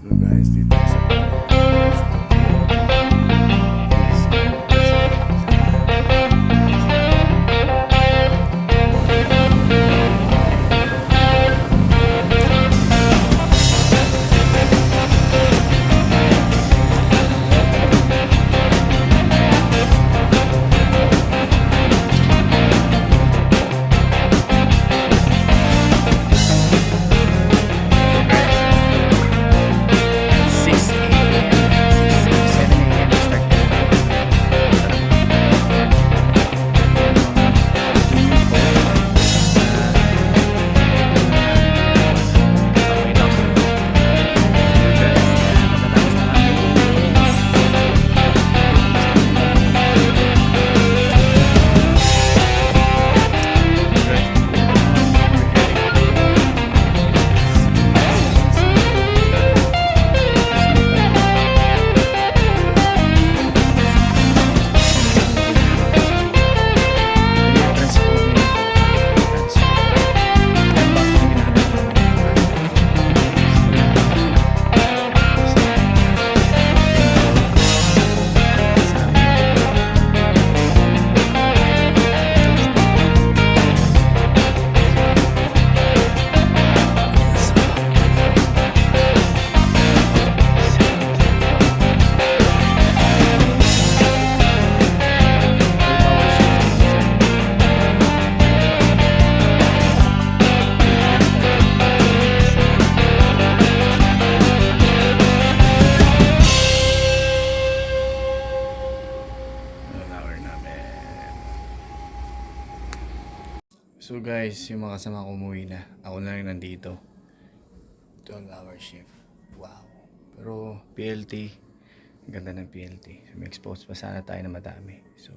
So guys, dito sa hour namin. So guys, yung mga kasama ko umuwi na. Ako na lang nandito. 12-hour shift. Wow. Pero PLT, ang ganda ng PLT. So, may expose pa sana tayo na madami. So,